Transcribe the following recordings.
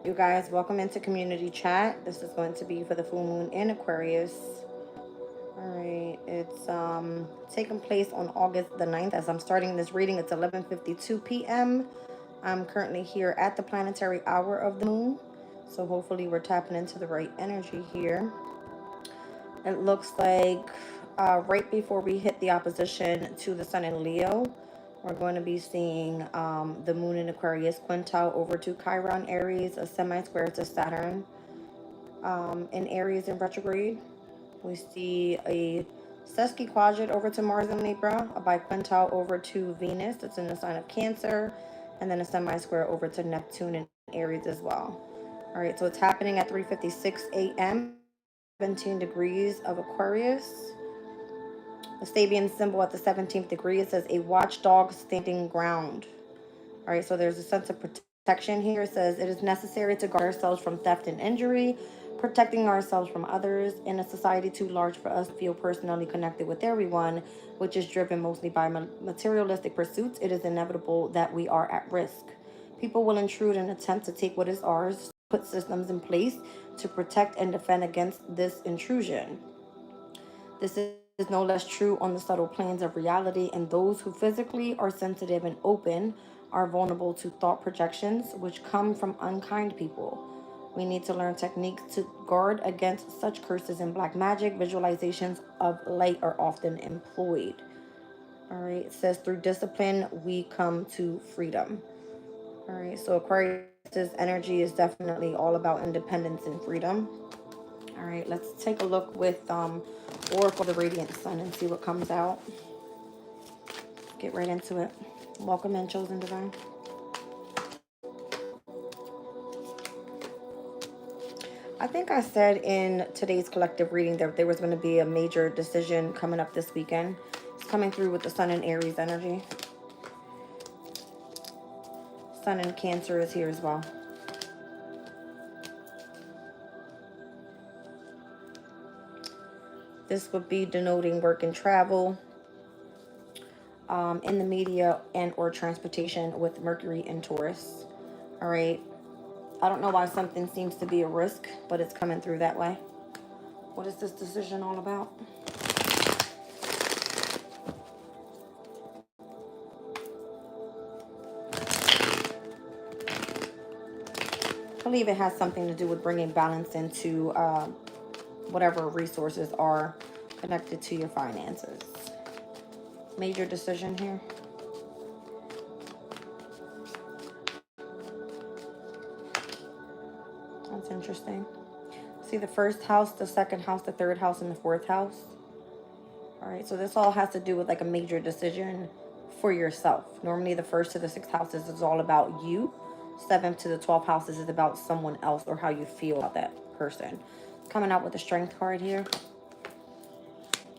You guys, welcome into community chat. This is going to be for the full moon in Aquarius. All right, it's taking place on August the 9th. As I'm starting this reading, it's 11:52 p.m. I'm currently here at the planetary hour of the moon. So hopefully we're tapping into the right energy here. It looks like right before we hit the opposition to the sun in Leo, we're going to be seeing the moon in Aquarius quintile over to Chiron Aries, a semi-square to Saturn in Aries in retrograde. We see a sesquiquadrate over to Mars in Libra, a biquintile over to Venus, that's in the sign of Cancer, and then a semi-square over to Neptune in Aries as well. All right, so it's happening at 3:56 a.m., 17 degrees of Aquarius. The Sabian symbol at the 17th degree, it says a watchdog standing ground. All right, so there's a sense of protection here. It says it is necessary to guard ourselves from theft and injury, protecting ourselves from others. In a society too large for us to feel personally connected with everyone, which is driven mostly by materialistic pursuits, it is inevitable that we are at risk. People will intrude and attempt to take what is ours, put systems in place to protect and defend against this intrusion. This is no less true on the subtle planes of reality, and those who physically are sensitive and open are vulnerable to thought projections which come from unkind people. We need to learn techniques to guard against such curses in black magic. Visualizations of light are often employed. All right, it says through discipline we come to freedom. All right, so Aquarius's energy is definitely all about independence and freedom. All right, let's take a look with Oracle the Radiant Sun and see what comes out. Get right into it. Welcome in, Chosen Divine. I think I said in today's collective reading that there was going to be a major decision coming up this weekend. It's coming through with the Sun and Aries energy. Sun and Cancer is here as well. This would be denoting work and travel, in the media and or transportation with Mercury and Taurus. All right. I don't know why something seems to be a risk, but it's coming through that way. What is this decision all about? I believe it has something to do with bringing balance into whatever resources are connected to your finances. Major decision here. That's interesting. See the first house, the second house, the third house, and the fourth house. All right, so this all has to do with like a major decision for yourself. Normally the first to the sixth houses is all about you. Seventh to the 12th houses is about someone else or how you feel about that person. Coming out with the Strength card here.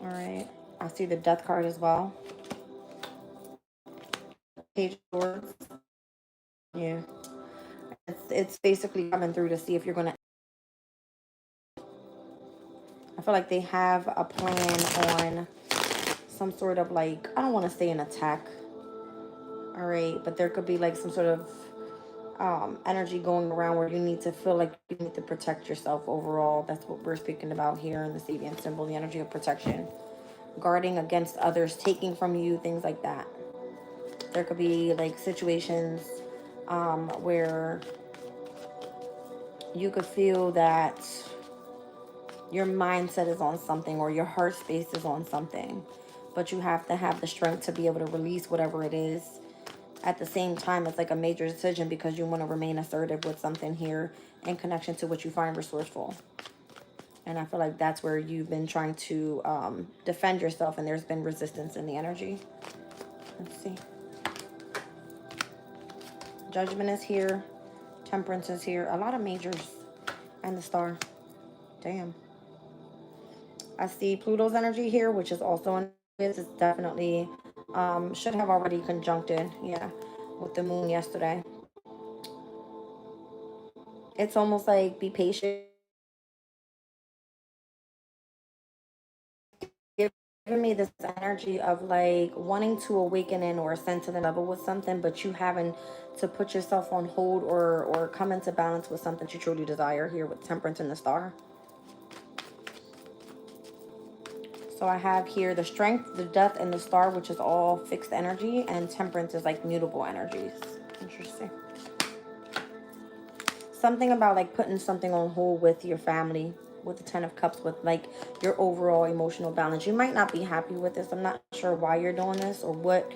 All right, I see the Death card as well. Page of Swords. Yeah, it's basically coming through to see if you're gonna. I feel like they have a plan on some sort of like, I don't want to say an attack. All right, but there could be like some sort of energy going around where you need to feel like you need to protect yourself overall. That's what we're speaking about here in the Sabian symbol, the energy of protection. Guarding against others taking from you, things like that. There could be like situations where you could feel that your mindset is on something or your heart space is on something, but you have to have the strength to be able to release whatever it is. At the same time, it's like a major decision because you want to remain assertive with something here in connection to what you find resourceful. And I feel like that's where you've been trying to defend yourself, and there's been resistance in the energy. Let's see. Judgment is here. Temperance is here. A lot of majors. And the Star. Damn. I see Pluto's energy here, which is also in this. It's definitely should have already conjuncted, yeah, with the moon yesterday. It's almost like be patient. Give giving me this energy of like wanting to awaken in or ascend to the level with something, but you having to put yourself on hold or come into balance with something you truly desire here with Temperance and the Star. So I have here the Strength, the Death, and the Star, which is all fixed energy, and Temperance is like mutable energies. Interesting. Something about like putting something on hold with your family, with the Ten of Cups, with like your overall emotional balance. You might not be happy with this. I'm not sure why you're doing this or what.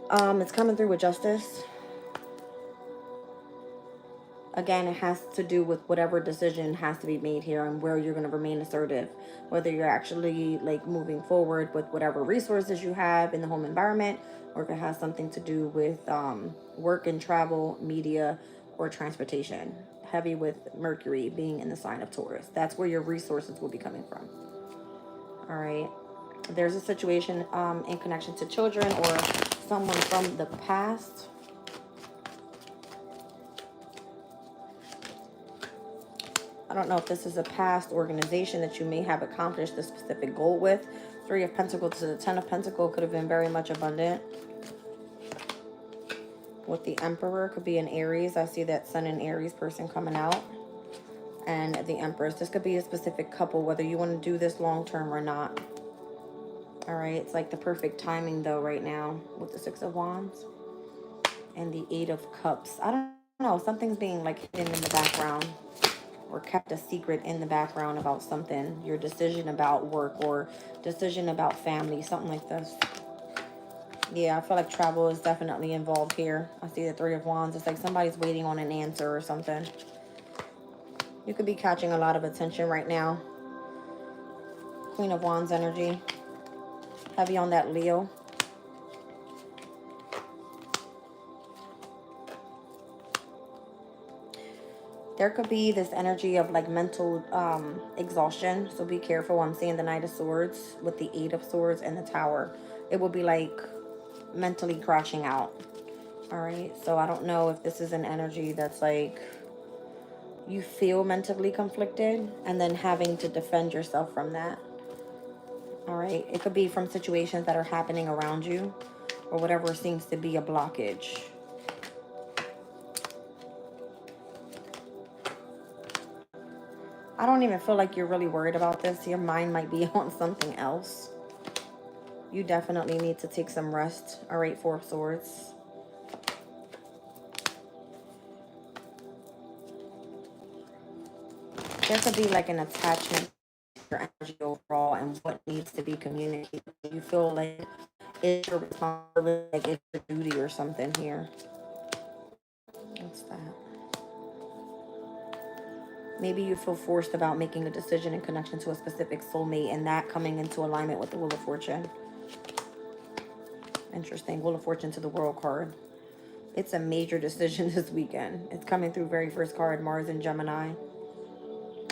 It's coming through with Justice. Again, it has to do with whatever decision has to be made here and where you're going to remain assertive. Whether you're actually like moving forward with whatever resources you have in the home environment, or if it has something to do with work and travel, media, or transportation. Heavy with Mercury being in the sign of Taurus. That's where your resources will be coming from. All right. There's a situation in connection to children or someone from the past. I don't know if this is a past organization that you may have accomplished a specific goal with. Three of Pentacles to the Ten of Pentacles could have been very much abundant. With the Emperor, could be an Aries. I see that Sun and Aries person coming out. And the Empress. This could be a specific couple, whether you want to do this long term or not. All right. It's like the perfect timing, though, right now with the Six of Wands and the Eight of Cups. I don't know. Something's being like hidden in the background, or kept a secret in the background about something, your decision about work or decision about family, something like this. Yeah, I feel like travel is definitely involved here. I see the Three of Wands. It's like somebody's waiting on an answer or something. You could be catching a lot of attention right now. Queen of Wands energy. Heavy on that Leo. There could be this energy of like mental exhaustion. So be careful. I'm seeing the Knight of Swords with the Eight of Swords and the Tower. It will be like mentally crashing out. All right. So I don't know if this is an energy that's like you feel mentally conflicted and then having to defend yourself from that. All right. It could be from situations that are happening around you or whatever seems to be a blockage. I don't even feel like you're really worried about this. Your mind might be on something else. You definitely need to take some rest. All right, Four of Swords. There could be like an attachment to your energy overall and what needs to be communicated. You feel like it's your responsibility, like it's your duty or something here. What's that? Maybe you feel forced about making a decision in connection to a specific soulmate and that coming into alignment with the Wheel of Fortune. Interesting. Wheel of Fortune to the World card. It's a major decision this weekend. It's coming through very first card, Mars and Gemini.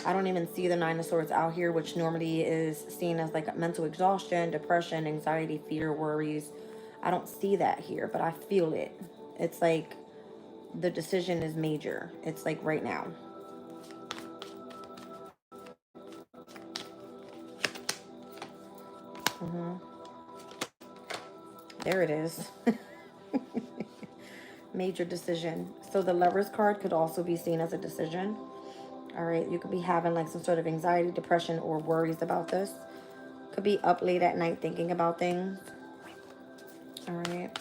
I don't even see the Nine of Swords out here, which normally is seen as like mental exhaustion, depression, anxiety, fear, worries. I don't see that here, but I feel it. It's like the decision is major. It's like right now. There it is. Major decision. So the Lovers card could also be seen as a decision. All right, you could be having like some sort of anxiety, depression, or worries about this. Could be up late at night thinking about things. All right.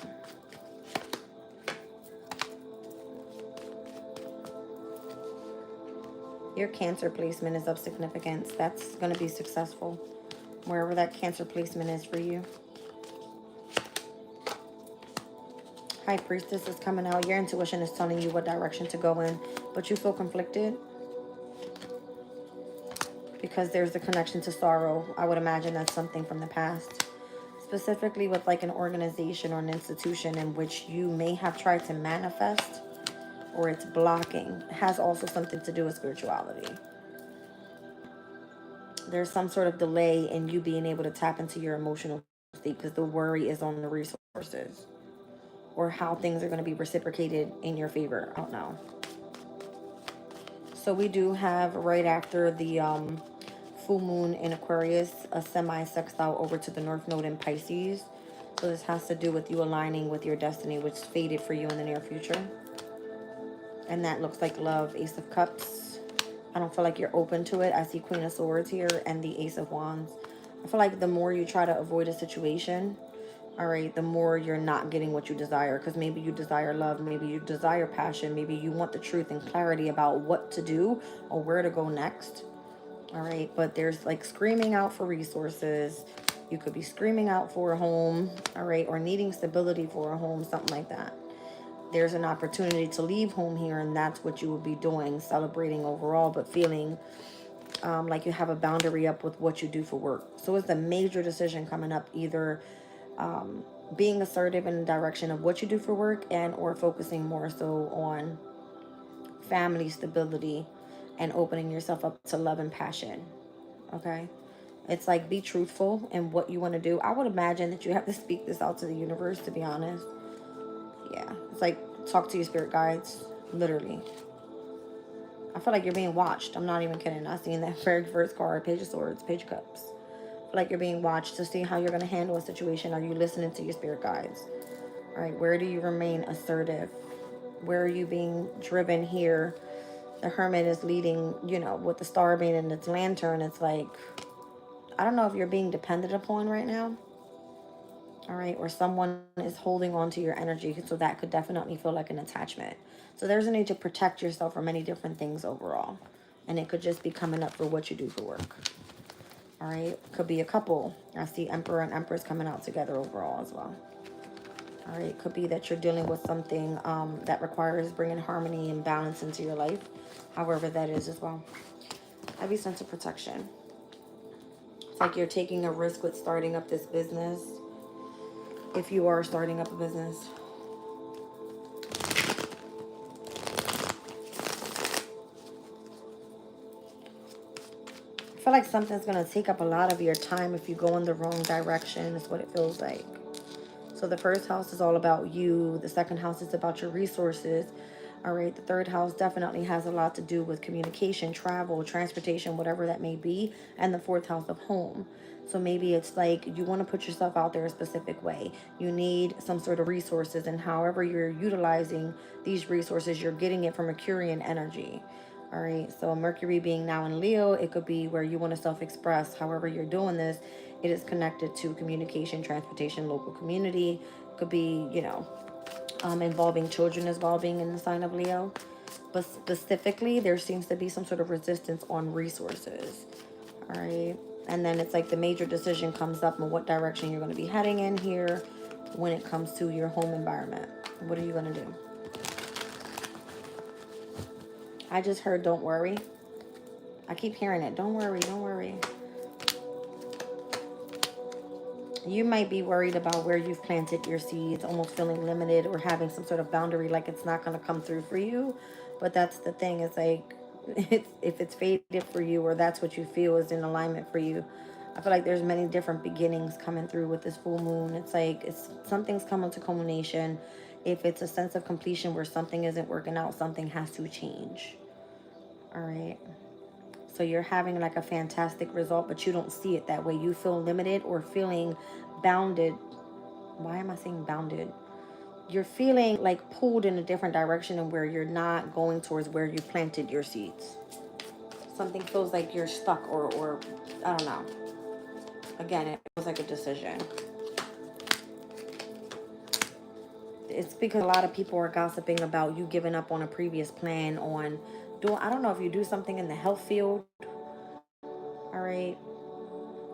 Your Cancer placement is of significance. That's going to be successful, wherever that Cancer placement is for you. High Priestess is coming out. Your intuition is telling you what direction to go in, but you feel conflicted because there's a connection to sorrow. I would imagine that's something from the past, specifically with like an organization or an institution in which you may have tried to manifest or it's blocking. It has also something to do with spirituality. There's some sort of delay in you being able to tap into your emotional state because the worry is on the resources or how things are going to be reciprocated in your favor. I don't know. So we do have right after the full moon in Aquarius, a semi-sextile over to the North Node in Pisces. So this has to do with you aligning with your destiny, which is fated for you in the near future. And that looks like love, Ace of Cups. I don't feel like you're open to it. I see Queen of Swords here and the Ace of Wands. I feel like the more you try to avoid a situation, all right, the more you're not getting what you desire. Because maybe you desire love, maybe you desire passion, maybe you want the truth and clarity about what to do or where to go next. All right, but there's like screaming out for resources. You could be screaming out for a home, all right, or needing stability for a home, something like that. There's an opportunity to leave home here, and that's what you will be doing, celebrating overall, but feeling like you have a boundary up with what you do for work. So it's a major decision coming up, either being assertive in the direction of what you do for work and or focusing more so on family stability and opening yourself up to love and passion. Okay, it's like be truthful in what you want to do. I would imagine that you have to speak this out to the universe, to be honest. Yeah, it's like talk to your spirit guides, literally. I feel like you're being watched. I'm not even kidding. I seen that very first card, Page of Swords, Page of Cups. I feel like you're being watched to see how you're going to handle a situation. Are you listening to your spirit guides? All right, where do you remain assertive? Where are you being driven here? The Hermit is leading, you know, with the star being in its lantern. It's like, I don't know if you're being dependent upon right now. All right, or someone is holding on to your energy, so that could definitely feel like an attachment. So there's a need to protect yourself from many different things overall, and it could just be coming up for what you do for work. All right, could be a couple. I see Emperor and Empress coming out together overall as well. All right, could be that you're dealing with something that requires bringing harmony and balance into your life, however that is as well. Heavy sense of protection. It's like you're taking a risk with starting up this business. If you are starting up a business, I feel like something's going to take up a lot of your time if you go in the wrong direction, is what it feels like. So the first house is all about you. The second house is about your resources. All right, the third house definitely has a lot to do with communication, travel, transportation, whatever that may be. And the fourth house of home. So maybe it's like you want to put yourself out there a specific way. You need some sort of resources, and however you're utilizing these resources, you're getting it from Mercurian energy. All right, so Mercury being now in Leo, it could be where you want to self-express. However you're doing this, it is connected to communication, transportation, local community. It could be, you know, involving children as well, being in the sign of Leo. But specifically, there seems to be some sort of resistance on resources. All right. And then it's like the major decision comes up in what direction you're going to be heading in here when it comes to your home environment. What are you going to do? I just heard don't worry. I keep hearing it. Don't worry, don't worry. You might be worried about where you've planted your seeds, almost feeling limited or having some sort of boundary, like it's not going to come through for you. But that's the thing. It's like, if it's fated for you, or that's what you feel is in alignment for you, I feel like there's many different beginnings coming through with this full moon. It's like something's coming to culmination. If it's a sense of completion where something isn't working out, something has to change. All right. So you're having like a fantastic result, but you don't see it that way. You feel limited or feeling bounded. Why am I saying bounded? You're feeling like pulled in a different direction, and where you're not going towards where you planted your seeds. Something feels like you're stuck, or I don't know. Again, it feels like a decision. It's because a lot of people are gossiping about you giving up on a previous plan on doing, I don't know if you do something in the health field. All right.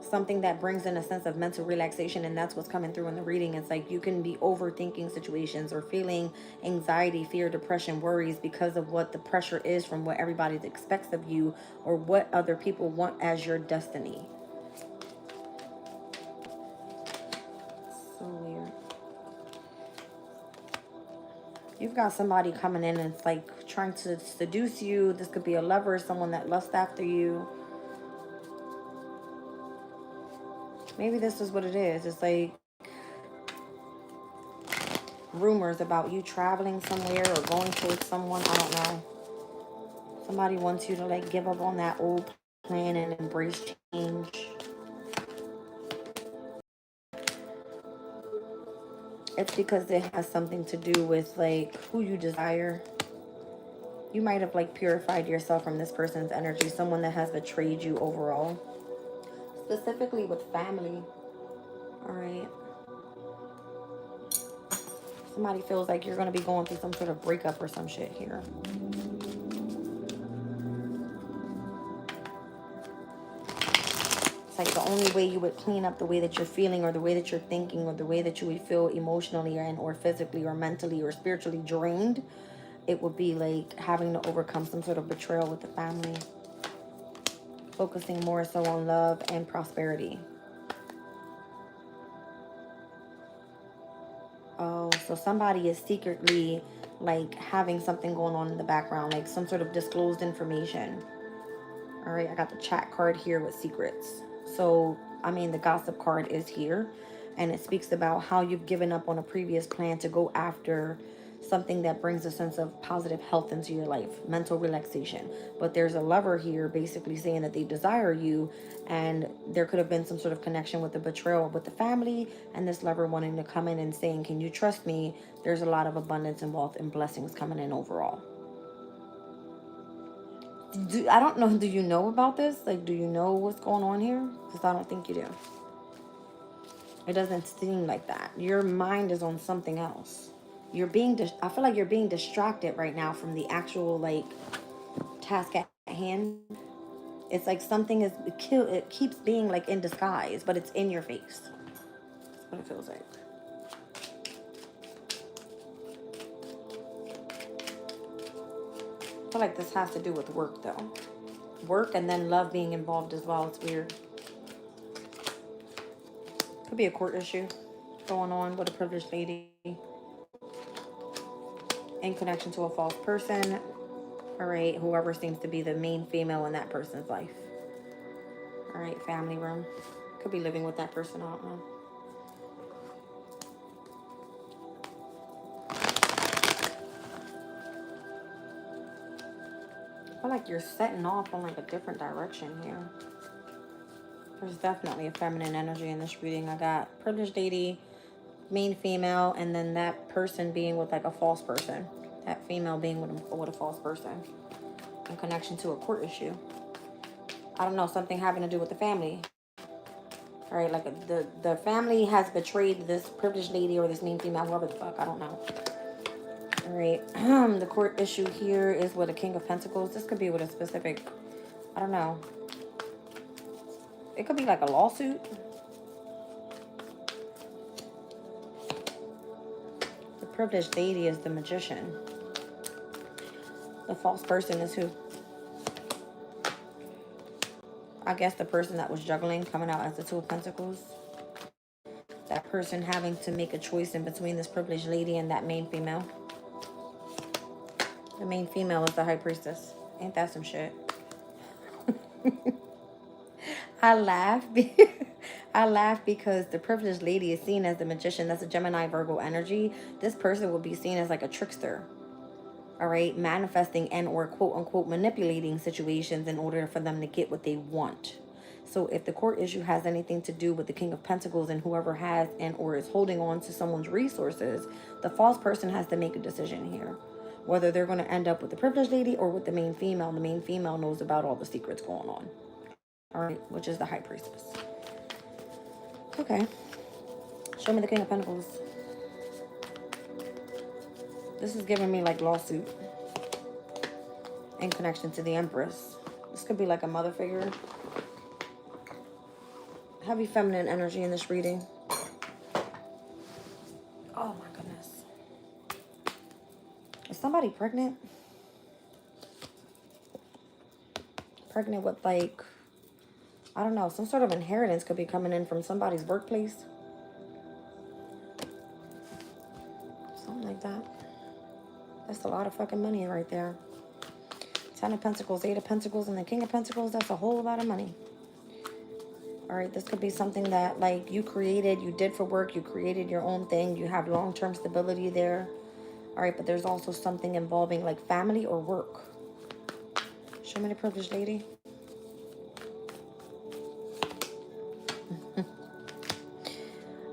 Something that brings in a sense of mental relaxation, and that's what's coming through in the reading. It's like you can be overthinking situations or feeling anxiety, fear, depression, worries because of what the pressure is from what everybody expects of you or what other people want as your destiny. So weird. You've got somebody coming in and it's like trying to seduce you. This could be a lover, someone that lusts after you. Maybe this is what it is. It's like rumors about you traveling somewhere or going towards someone. I don't know. Somebody wants you to like give up on that old plan and embrace change. It's because it has something to do with like who you desire. You might have like purified yourself from this person's energy, someone that has betrayed you overall, specifically with family. All right. Somebody feels like you're going to be going through some sort of breakup or some shit here. It's like the only way you would clean up the way that you're feeling or the way that you're thinking or the way that you would feel emotionally or physically or mentally or spiritually drained, it would be like having to overcome some sort of betrayal with the family. Focusing more so on love and prosperity. Oh, so somebody is secretly like having something going on in the background, like some sort of disclosed information. All right, I got the chat card here with secrets. So, I mean, the gossip card is here, and it speaks about how you've given up on a previous plan to go after something that brings a sense of positive health into your life, mental relaxation. But there's a lover here basically saying that they desire you, and there could have been some sort of connection with the betrayal with the family, and this lover wanting to come in and saying, can you trust me? There's a lot of abundance and wealth and blessings coming in overall. I don't know, do you know about this? Like, do you know what's going on here? Because I don't think you do. It doesn't seem like that. Your mind is on something else. You're being, I feel like you're being distracted right now from the actual, like, task at hand. It's like something is, it keeps being, like, in disguise, but it's in your face. That's what it feels like. I feel like this has to do with work, though. Work and then love being involved as well. It's weird. Could be a court issue going on with a privileged lady in connection to a false person. All right, whoever seems to be the main female in that person's life. All right, family room. Could be living with that person, I don't know. I feel like you're setting off on like a different direction here. There's definitely a feminine energy in this reading. I got privileged lady, main female, and then that person being with like a false person. That female being with a false person in connection to a court issue. I don't know, something having to do with the family. All right, like the family has betrayed this privileged lady or this main female, whoever the fuck, I don't know. All right, the court issue here is with a King of Pentacles. This could be with a specific, I don't know. It could be like a lawsuit. The privileged lady is the Magician. The false person is who? I guess the person that was juggling, coming out as the Two of Pentacles. That person having to make a choice in between this privileged lady and that main female. The main female is the High Priestess. Ain't that some shit? I laugh. I laugh because the privileged lady is seen as the Magician. That's a Gemini Virgo energy. This person would be seen as like a trickster. All right, manifesting and or quote unquote manipulating situations in order for them to get what they want. So if the court issue has anything to do with the King of Pentacles and whoever has and or is holding on to someone's resources, the false person has to make a decision here. Whether they're going to end up with the privileged lady or with the main female. The main female knows about all the secrets going on. All right, which is the High Priestess. Okay. Show me the King of Pentacles. This is giving me like lawsuit in connection to the Empress. This could be like a mother figure. Heavy feminine energy in this reading. Oh my goodness. Is somebody pregnant? Pregnant with like, I don't know, some sort of inheritance could be coming in from somebody's workplace. Something like that. That's a lot of fucking money right there. 10 of Pentacles, 8 of Pentacles, and the King of Pentacles. That's a whole lot of money. All right, this could be something that like you created, you did for work, you created your own thing, you have long-term stability there. All right, but there's also something involving like family or work. Show me the privileged lady.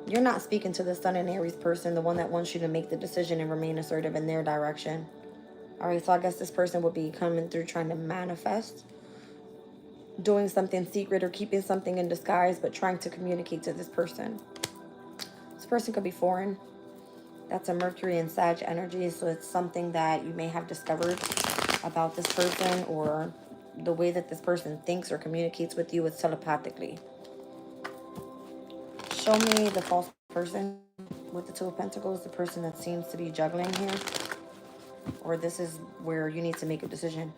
You're not speaking to the Sun and Aries person, the one that wants you to make the decision and remain assertive in their direction. All right, so I guess this person would be coming through trying to manifest, doing something secret or keeping something in disguise, but trying to communicate to this person. This person could be foreign. That's a Mercury and Sag energy, so it's something that you may have discovered about this person, or the way that this person thinks or communicates with you is telepathically. Show me the false person with the Two of Pentacles, the person that seems to be juggling here. Or this is where you need to make a decision.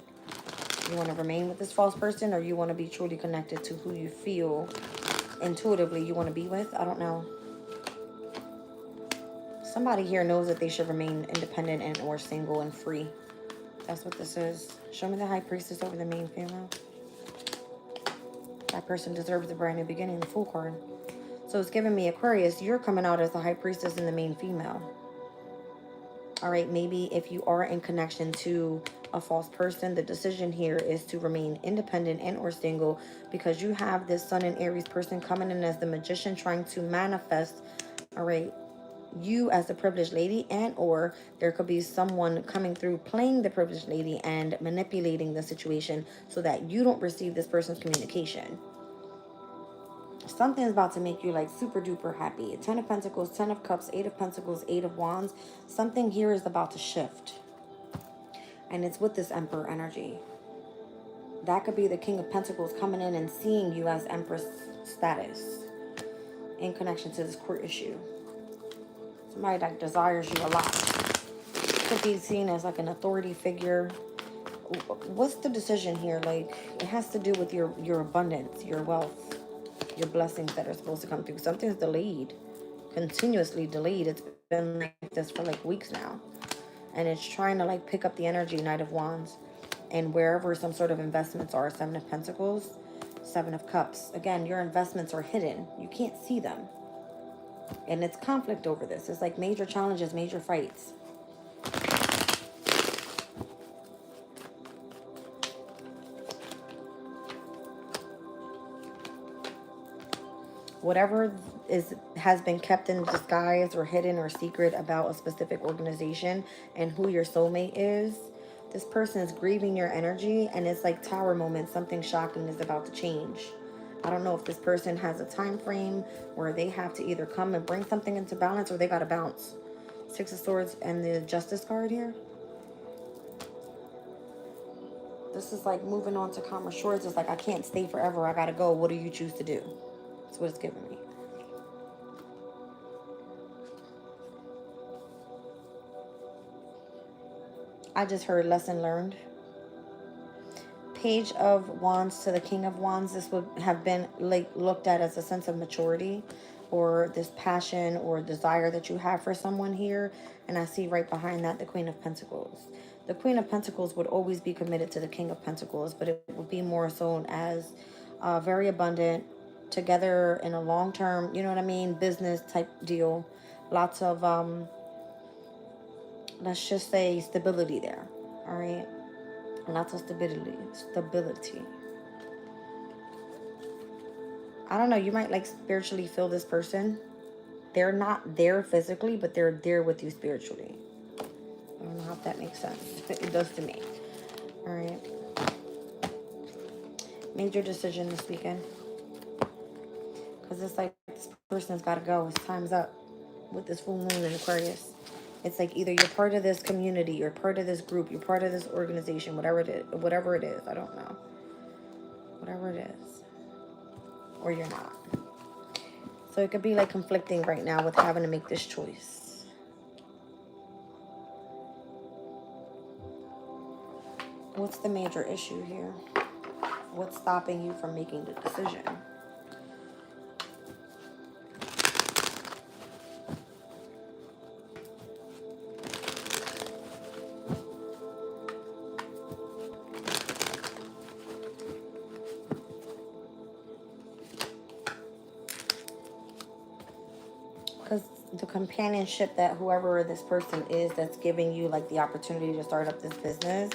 You want to remain with this false person, or you want to be truly connected to who you feel intuitively you want to be with. I don't know. Somebody here knows that they should remain independent and or single and free. That's what this is. Show me the High Priestess over the main female. That person deserves a brand new beginning, the Fool card. So it's giving me Aquarius, you're coming out as the High Priestess and the main female. All right, maybe if you are in connection to a false person, the decision here is to remain independent and or single, because you have this Sun and Aries person coming in as the Magician, trying to manifest, all right, you as the privileged lady, and or there could be someone coming through playing the privileged lady and manipulating the situation so that you don't receive this person's communication. Something is about to make you like super duper happy. 10 of Pentacles, 10 of Cups, 8 of Pentacles, 8 of Wands. Something here is about to shift. And it's with this Emperor energy. That could be the King of Pentacles coming in and seeing you as Empress status in connection to this court issue. Somebody that desires you a lot. Could be seen as like an authority figure. What's the decision here? Like, it has to do with your abundance, your wealth, your blessings that are supposed to come through. Something's delayed, continuously delayed. It's been like this for like weeks now, and it's trying to like pick up the energy. Knight of Wands, and wherever some sort of investments are. 7 of Pentacles, 7 of Cups. Again, your investments are hidden, you can't see them, and it's conflict over this. It's like major challenges, major fights. Whatever has been kept in disguise or hidden or secret about a specific organization and who your soulmate is, this person is grieving your energy, and it's like Tower moment. Something shocking is about to change. I don't know if this person has a time frame where they have to either come and bring something into balance, or they got to bounce. 6 of Swords and the Justice card here. This is like moving on to calmer shores. It's like, I can't stay forever, I gotta go. What do you choose to do? That's what it's giving me. I just heard lesson learned. Page of Wands to the King of Wands. This would have been like looked at as a sense of maturity, or this passion or desire that you have for someone here. And I see right behind that the Queen of Pentacles. The Queen of Pentacles would always be committed to the King of Pentacles, but it would be more so as very abundant, together in a long-term, you know what I mean, business type deal. Lots of let's just say stability there. All right, lots of stability. I don't know, you might like spiritually feel this person. They're not there physically, but they're there with you spiritually. I don't know if that makes sense. It does to me. All right, major decision this weekend, because it's like this person's got to go. His time's up with this full moon in Aquarius. It's like either you're part of this community, you're part of this group, you're part of this organization, whatever it is, I don't know. Whatever it is. Or you're not. So it could be like conflicting right now with having to make this choice. What's the major issue here? What's stopping you from making the decision? Because the companionship that whoever this person is that's giving you like the opportunity to start up this business,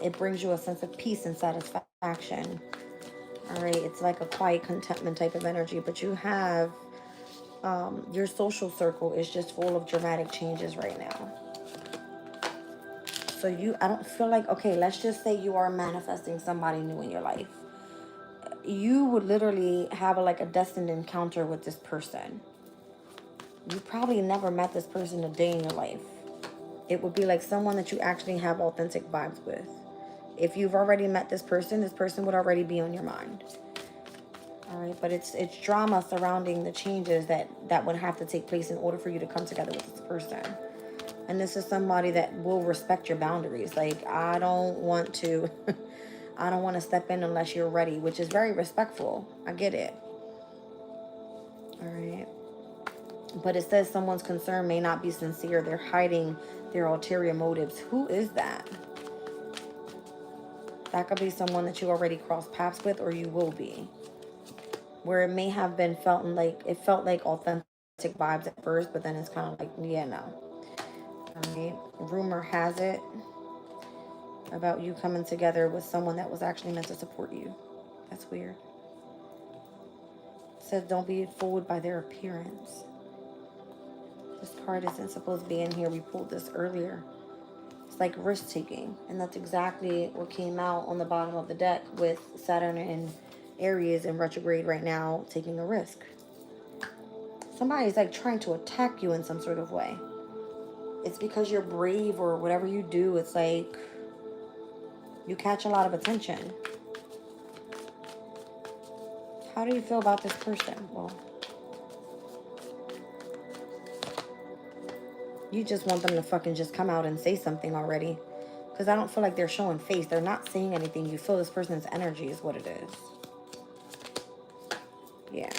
it brings you a sense of peace and satisfaction. All right, it's like a quiet contentment type of energy, but you have Your social circle is just full of dramatic changes right now. So I don't feel like, okay, let's just say you are manifesting somebody new in your life. You would literally have like a destined encounter with this person. You probably never met this person a day in your life. It would be like someone that you actually have authentic vibes with. If you've already met this person would already be on your mind. All right, but it's drama surrounding the changes that would have to take place in order for you to come together with this person. And this is somebody that will respect your boundaries. Like, I don't want to I don't want to step in unless you're ready, which is very respectful. I get it. All right. But it says someone's concern may not be sincere. They're hiding their ulterior motives. Who is that? That could be someone that you already crossed paths with, or you will be. Where it may have been felt like authentic vibes at first, but then it's kind of like, yeah, no. All right. Rumor has it about you coming together with someone that was actually meant to support you. That's weird. It says don't be fooled by their appearance. This card isn't supposed to be in here. We pulled this earlier. It's like risk taking. And that's exactly what came out on the bottom of the deck with Saturn and Aries in retrograde right now, taking a risk. Somebody's like trying to attack you in some sort of way. It's because you're brave or whatever you do. It's like you catch a lot of attention. How do you feel about this person? Well, you just want them to fucking just come out and say something already. Because I don't feel like they're showing face. They're not saying anything. You feel this person's energy is what it is. Yeah.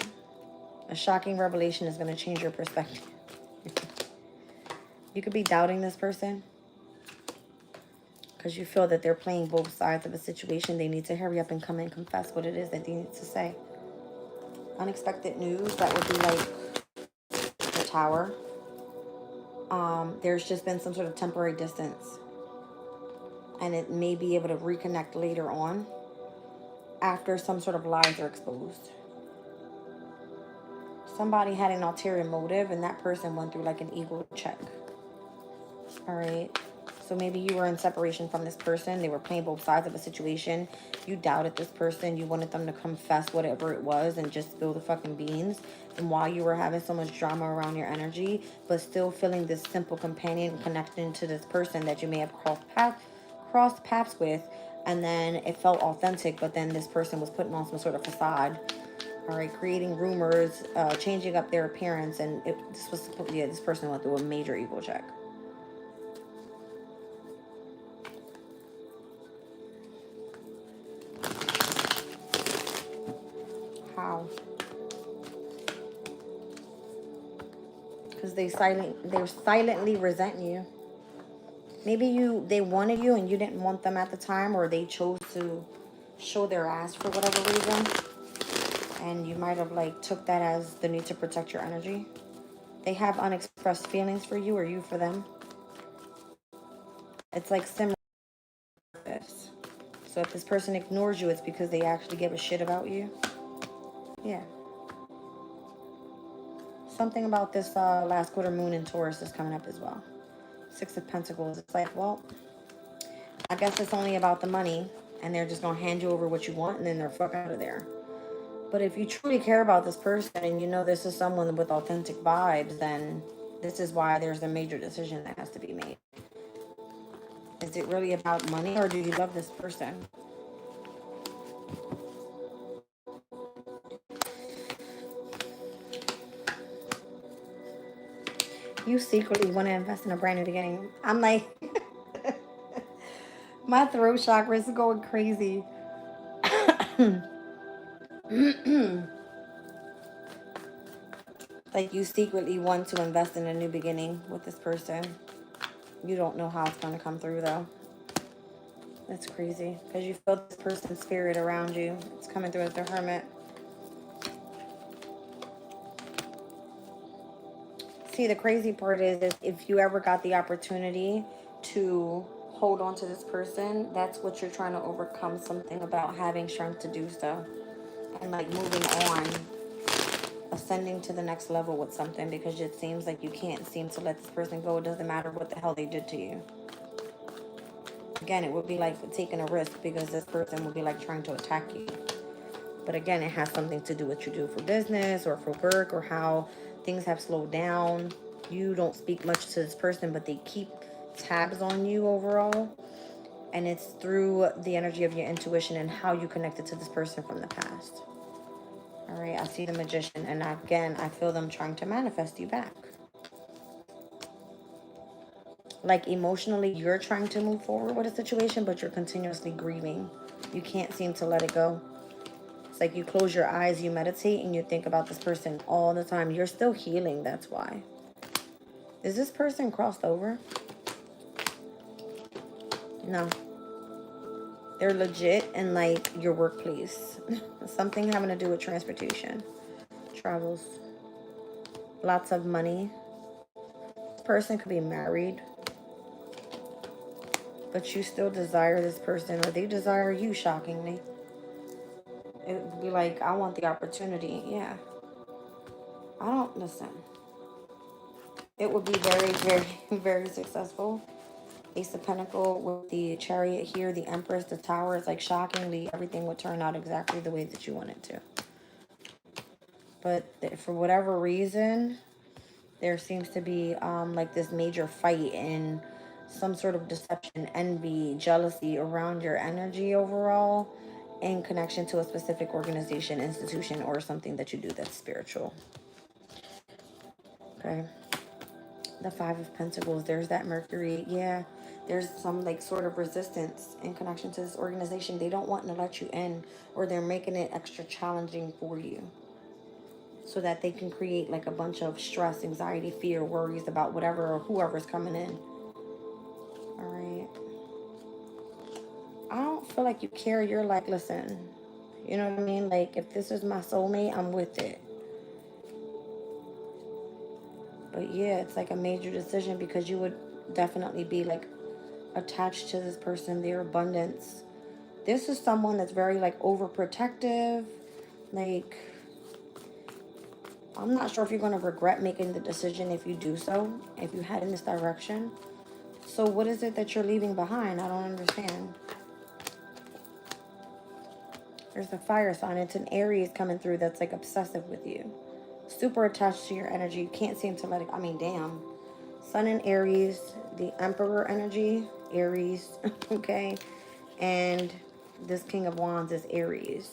A shocking revelation is going to change your perspective. You could be doubting this person because you feel that they're playing both sides of a situation. They need to hurry up and come and confess what it is that they need to say. Unexpected news, that would be like the Tower. There's just been some sort of temporary distance. And it may be able to reconnect later on after some sort of lies are exposed. Somebody had an ulterior motive and that person went through like an ego check. All right. So maybe you were in separation from this person. They were playing both sides of a situation. You doubted this person. You wanted them to confess whatever it was and just spill the fucking beans. And while you were having so much drama around your energy, but still feeling this simple companion connection to this person that you may have crossed paths with, and then it felt authentic, but then this person was putting on some sort of facade. All right, creating rumors, changing up their appearance, and this person went through a major ego check. How? Because they're silently resent you. Maybe they wanted you and you didn't want them at the time, or they chose to show their ass for whatever reason. And you might have like took that as the need to protect your energy. They have unexpressed feelings for you or you for them. It's like similar to this. So if this person ignores you, it's because they actually give a shit about you. Yeah. Something about this last quarter moon in Taurus is coming up as well. 6 of Pentacles. It's like, well, I guess it's only about the money, and they're just going to hand you over what you want, and then they're fuck out of there. But if you truly care about this person, and you know this is someone with authentic vibes, then this is why there's a major decision that has to be made. Is it really about money, or do you love this person? You secretly want to invest in a brand new beginning. I'm like, my throat chakra is going crazy. Like you secretly want to invest in a new beginning with this person. You don't know how it's going to come through though. That's crazy because you feel this person's spirit around you. It's coming through as the Hermit. See, the crazy part is if you ever got the opportunity to hold on to this person, that's what you're trying to overcome, something about having strength to do so and like moving on. ascending to the next level with something, because it seems like you can't seem to let this person go. It doesn't matter what the hell they did to you. Again, it would be like taking a risk, because this person would be like trying to attack you. But again, it has something to do with what you do for business or for work, or how things have slowed down. You don't speak much to this person, but they keep tabs on you overall. And it's through the energy of your intuition and how you connected to this person from the past. All right, I see the Magician, and again, I feel them trying to manifest you back. Like emotionally, you're trying to move forward with a situation, but you're continuously grieving. You can't seem to let it go. It's like you close your eyes, you meditate, and you think about this person all the time. You're still healing, that's why. Is this person crossed over? No. They're legit in like your workplace. Something having to do with transportation. Travels. Lots of money. This person could be married, but you still desire this person, or they desire you, shockingly. It would be like, I want the opportunity. Yeah. I don't listen. It would be very, very, very successful. Ace of Pentacle with the Chariot here, the Empress, the Tower. It's like shockingly everything would turn out exactly the way that you want it to. But for whatever reason, there seems to be like this major fight and some sort of deception, envy, jealousy around your energy overall, in connection to a specific organization, institution, or something that you do that's spiritual. Okay. The Five of Pentacles, there's that Mercury. Yeah, there's some like sort of resistance in connection to this organization. They don't want to let you in, or they're making it extra challenging for you, so that they can create like a bunch of stress, anxiety, fear, worries about whatever or whoever's coming in. All right. I don't feel like you care. You're like, listen, you know what I mean? Like, if this is my soulmate, I'm with it. But yeah, it's like a major decision, because you would definitely be like attached to this person, their abundance. This is someone that's very like overprotective. Like, I'm not sure if you're going to regret making the decision if you do so, if you head in this direction. So what is it that you're leaving behind? I don't understand. There's a fire sign. It's an Aries coming through that's like obsessive with you. Super attached to your energy. You can't seem to let it. I mean, damn. Sun in Aries, the Emperor energy, Aries, okay? And this King of Wands is Aries.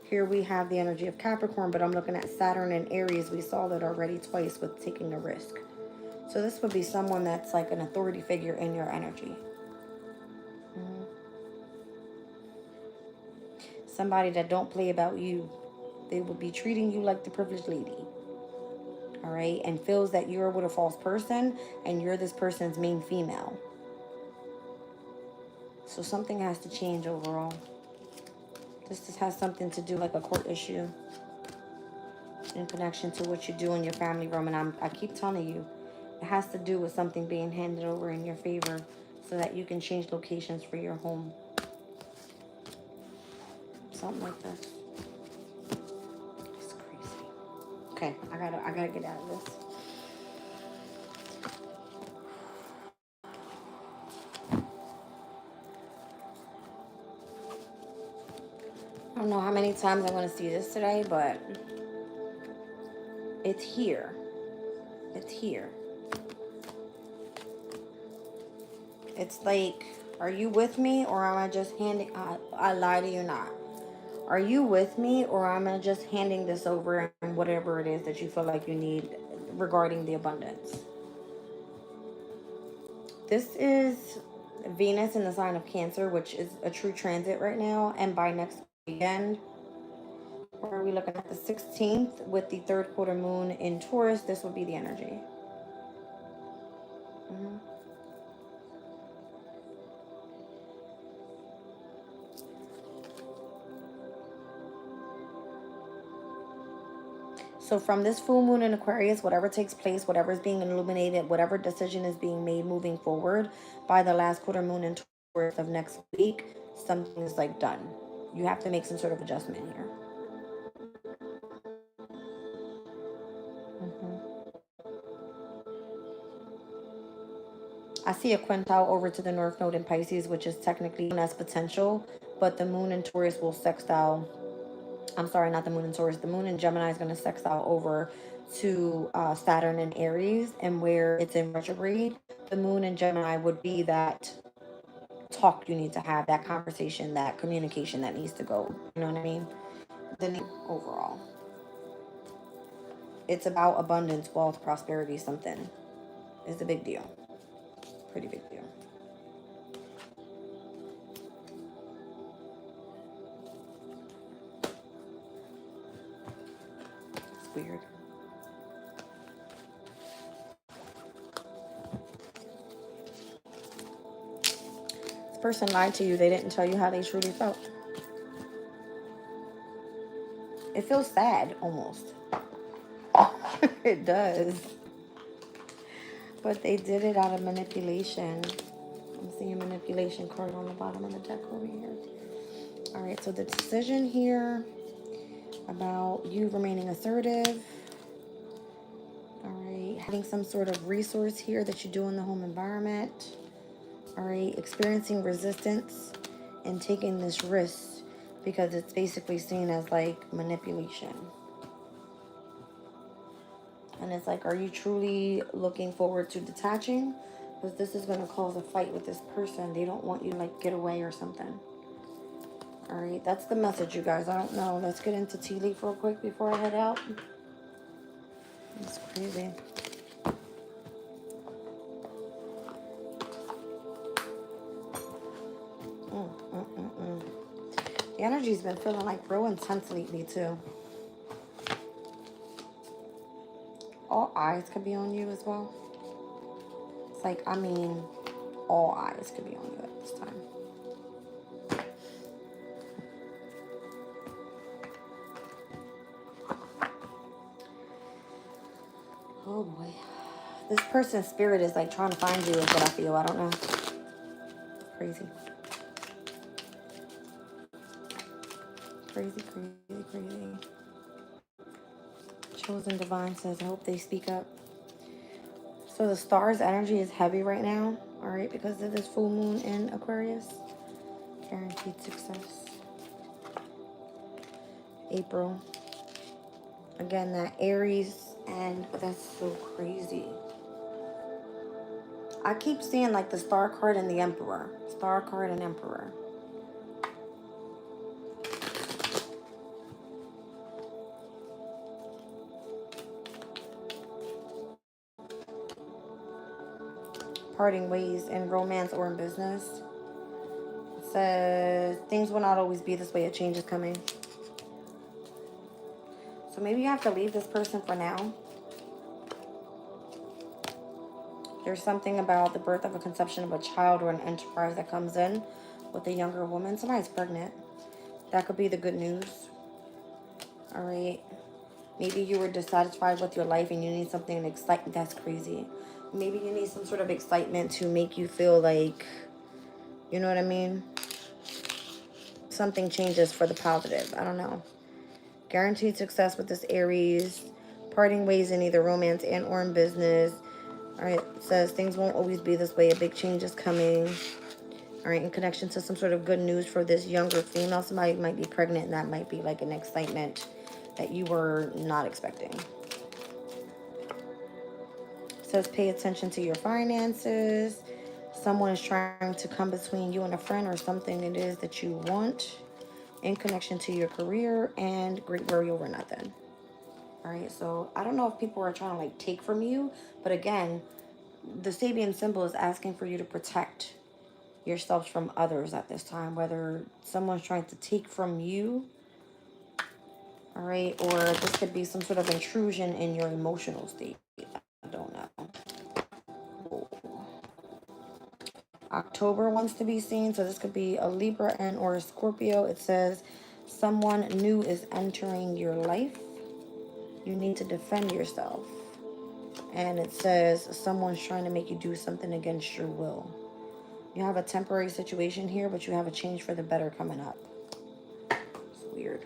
Here we have the energy of Capricorn, but I'm looking at Saturn and Aries. We saw that already twice with taking a risk. So this would be someone that's like an authority figure in your energy. Somebody that don't play about you. They would be treating you like the privileged lady. All right? And feels that you're with a false person and you're this person's main female. So something has to change overall. This just has something to do like a court issue in connection to what you do in your family room. And I keep telling you, it has to do with something being handed over in your favor so that you can change locations for your home. Something like this. It's crazy. Okay, I gotta get out of this. I don't know how many times I'm going to see this today, but it's here. It's here. It's like, are you with me, or am I just handing... I lie to you not. Are you with me, or am I just handing this over and whatever it is that you feel like you need regarding the abundance? This is Venus in the sign of Cancer, which is a true transit right now. And by next weekend, where are we looking at? The 16th with the third quarter moon in Taurus. This will be the energy. So from this full moon in Aquarius, whatever takes place, whatever is being illuminated, whatever decision is being made moving forward, by the last quarter moon in Taurus of next week, something is like done. You have to make some sort of adjustment here. I see a quintile over to the North Node in Pisces, which is technically known as potential, but the moon in Taurus will sextile. I'm sorry, not the moon in Taurus. The moon in Gemini is going to sextile over to Saturn in Aries, and where it's in retrograde, the moon in Gemini would be that talk you need to have, that conversation, that communication that needs to go. You know what I mean? Then overall, it's about abundance, wealth, prosperity, something. It's a big deal. Pretty big deal. It's weird. This person lied to you. They didn't tell you how they truly felt. It feels sad, almost. It does. But they did it out of manipulation. I'm seeing a manipulation card on the bottom of the deck over here. All right, so the decision here about you remaining assertive. All right, having some sort of resource here that you do in the home environment. All right, experiencing resistance and taking this risk because it's basically seen as like manipulation. And it's like, are you truly looking forward to detaching? Because this is going to cause a fight with this person. They don't want you to like get away or something. All right, that's the message, you guys. I don't know. Let's get into tea leaf real quick before I head out. It's crazy. The energy's been feeling like real intense lately too. All eyes could be on you as well. It's like, I mean, all eyes could be on you at this time. Oh boy. This person's spirit is like trying to find you is what I feel. I don't know. Crazy. Crazy, crazy, crazy. Chosen Divine says, I hope they speak up. So the star's energy is heavy right now, all right, because of this full moon in Aquarius. Guaranteed success. April. Again, that Aries, and that's so crazy. I keep seeing like the Star card and the Emperor. Star card and Emperor. Parting ways in romance or in business. It says things will not always be this way. A change is coming. So maybe you have to leave this person for now. There's something about the birth of a conception of a child or an enterprise that comes in with a younger woman. Somebody's pregnant. That could be the good news. All right. Maybe you were dissatisfied with your life and you need something exciting. That's crazy. Maybe you need some sort of excitement to make you feel like, you know what I mean? Something changes for the positive. I don't know. Guaranteed success with this Aries. Parting ways in either romance and or in business. All right, it says things won't always be this way. A big change is coming. All right, in connection to some sort of good news for this younger female. Somebody might be pregnant and that might be like an excitement that you were not expecting. It says pay attention to your finances. Someone is trying to come between you and a friend or something it is that you want in connection to your career and great burial or nothing. All right, so I don't know if people are trying to like take from you, but again, the Sabian symbol is asking for you to protect yourselves from others at this time, whether someone's trying to take from you, all right, or this could be some sort of intrusion in your emotional state. I don't know. Whoa. October wants to be seen, so this could be a Libra and or a Scorpio. It says someone new is entering your life. You need to defend yourself. And it says someone's trying to make you do something against your will. You have a temporary situation here, but you have a change for the better coming up. It's weird.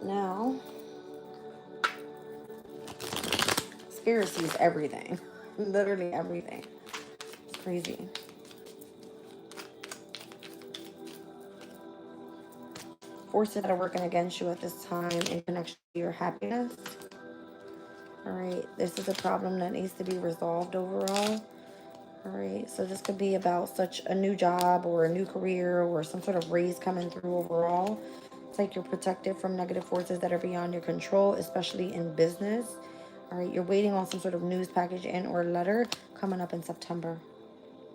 Now, Spirit sees everything. Literally everything. It's crazy. Forces that are working against you at this time in connection to your happiness. All right, this is a problem that needs to be resolved overall. All right, so this could be about such a new job or a new career or some sort of raise coming through overall. It's like you're protected from negative forces that are beyond your control, especially in business. All right, you're waiting on some sort of news package and or letter coming up in September.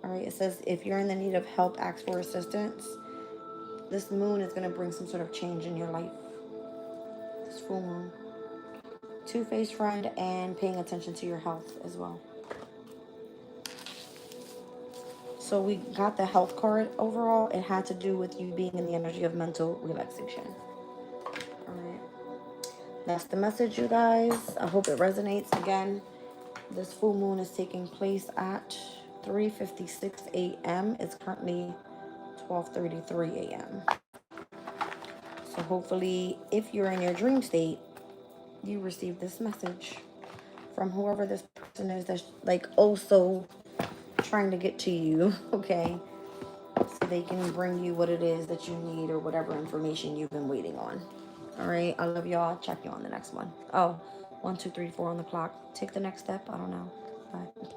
All right, it says if you're in the need of help, ask for assistance. This moon is going to bring some sort of change in your life. This full moon. Two-faced friend and paying attention to your health as well. So we got the health card overall. It had to do with you being in the energy of mental relaxation. All right. That's the message, you guys. I hope it resonates. Again, this full moon is taking place at 3:56 a.m. It's currently 12:33 a.m. So hopefully, if you're in your dream state, you receive this message from whoever this person is that's like also trying to get to you, okay? So they can bring you what it is that you need or whatever information you've been waiting on. All right, I love y'all. Check you on the next one. Oh, 1, 2, 3, 4 on the clock. Take the next step. I don't know. Bye.